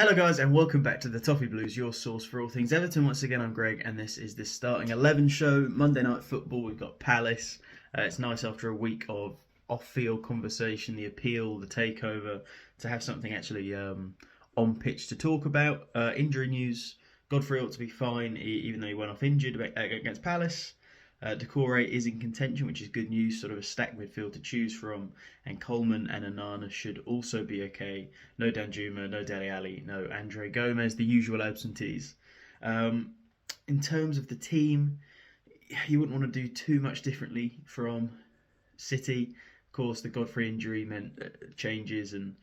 Hello guys and welcome back to the Toffee Blues, your source for all things Everton. Once again, I'm Greg and this is the Starting 11 show. Monday night football, we've got Palace. It's nice after a week of off-field conversation, the appeal, the takeover, to have something actually on pitch to talk about. Injury news, Godfrey ought to be fine even though he went off injured against Palace. Decore is in contention, which is good news, sort of a stacked midfield to choose from, and Coleman and Onana should also be okay. No Danjuma, no Dele Alli, no Andre Gomez, the usual absentees. In terms of the team, you wouldn't want to do too much differently from City. Of course, the Godfrey injury meant changes and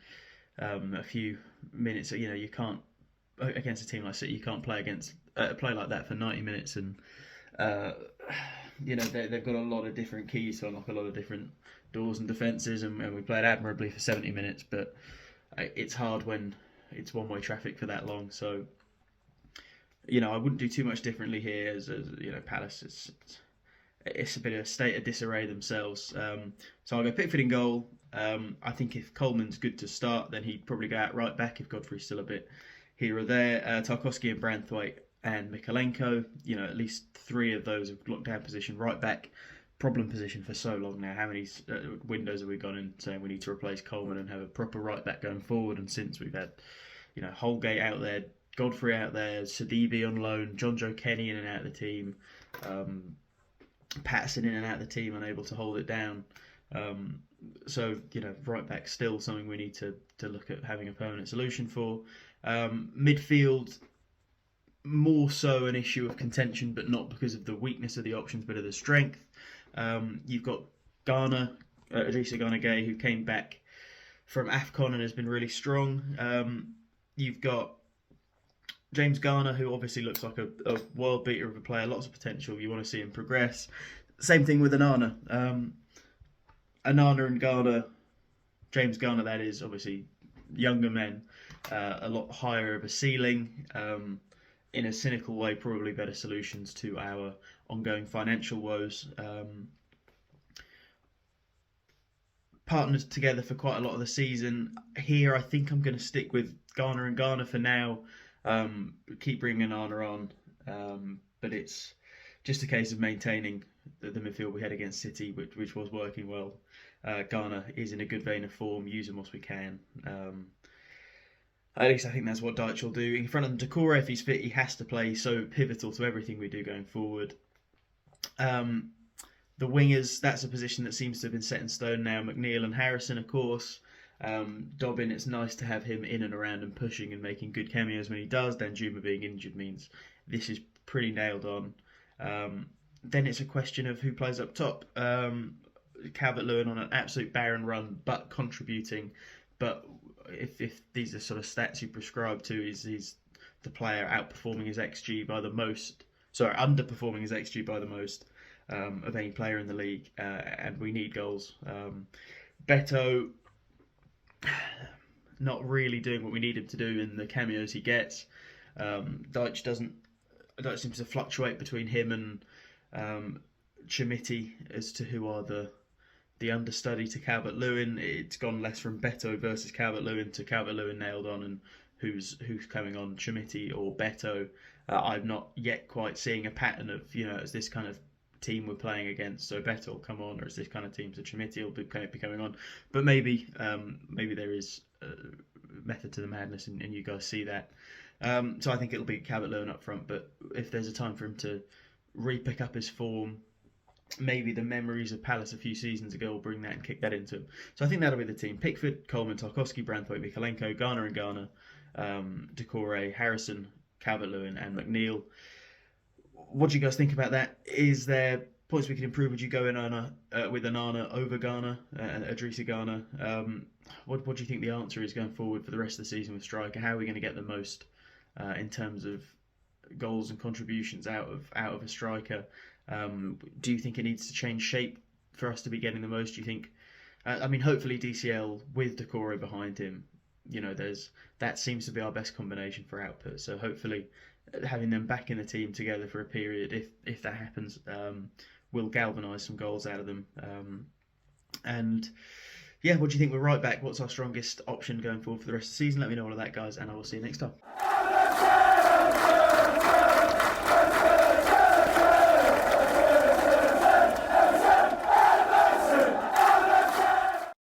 a few minutes. You can't, against a team like City, you can't play like that for 90 minutes and they've got a lot of different keys to unlock a lot of different doors and defences, and we played admirably for 70 minutes, but it's hard when it's one-way traffic for that long. So, I wouldn't do too much differently here. As Palace, it's a bit of a state of disarray themselves. So I'll go Pickford in goal. I think if Coleman's good to start, then he'd probably go out right back if Godfrey's still a bit here or there. Tarkowski and Branthwaite and Mykolenko, at least three of those have locked down position. Right back, problem position for so long now. How many windows have we gone in saying we need to replace Coleman and have a proper right back going forward? And since we've had, Holgate out there, Godfrey out there, Sidibe on loan, John Joe Kenny in and out of the team, Patterson in and out of the team, unable to hold it down. So right back still something we need to look at having a permanent solution for. Midfield, more so an issue of contention, but not because of the weakness of the options, but of the strength. You've got Ghana, Idrissa Gana Gueye, who came back from AFCON and has been really strong. You've got James Garner, who obviously looks like a world beater of a player, lots of potential. You want to see him progress. Same thing with Onana. Onana and Garner, James Garner, that is, obviously younger men, a lot higher of a ceiling. In a cynical way, probably better solutions to our ongoing financial woes. Partnered together for quite a lot of the season. Here, I think I'm going to stick with Garner and Garner for now. Keep bringing Onana on, but it's just a case of maintaining the midfield we had against City, which was working well. Garner is in a good vein of form. Use him whilst we can. At least I think that's what Dyche will do. In front of Decore, if he's fit, he has to play. He's so pivotal to everything we do going forward. The wingers, that's a position that seems to have been set in stone now. McNeil and Harrison, of course. Dobbin, it's nice to have him in and around and pushing and making good cameos when he does. Danjuma being injured means this is pretty nailed on. Then it's a question of who plays up top. Calvert-Lewin on an absolute barren run, but contributing. But if these are sort of stats you prescribe to, he's the player outperforming his XG by the most. Sorry, underperforming his XG by the most of any player in the league, and we need goals. Beto, not really doing what we need him to do in the cameos he gets. Dyche seems to fluctuate between him and Chimiti as to who are the understudy to Calvert-Lewin. It's gone less from Beto versus Calvert-Lewin to Calvert-Lewin nailed on and who's coming on, Chimiti or Beto. I'm not yet quite seeing a pattern of, as this kind of team we're playing against, so Beto will come on, or as this kind of team, so Chimiti will be coming on. But maybe there is method to the madness and you guys see that. So I think it'll be Calvert-Lewin up front, but if there's a time for him to re-pick up his form, maybe the memories of Palace a few seasons ago will bring that and kick that into him. So I think that'll be the team. Pickford, Coleman, Tarkowski, Branthwaite, Mykolenko, Garner and Garner, Decore, Harrison, Calvert-Lewin and McNeil. What do you guys think about that? Is there points we can improve? Would you go in with Onana over Garner and Idrissa Gana? What do you think the answer is going forward for the rest of the season with striker? How are we going to get the most in terms of goals and contributions out of a striker? Do you think it needs to change shape for us to be getting the most? Do you think? Hopefully DCL with Decore behind him. That seems to be our best combination for output. So hopefully, having them back in the team together for a period, if that happens, will galvanise some goals out of them. And yeah, what do you think? We're right back. What's our strongest option going forward for the rest of the season? Let me know all of that, guys, and I will see you next time.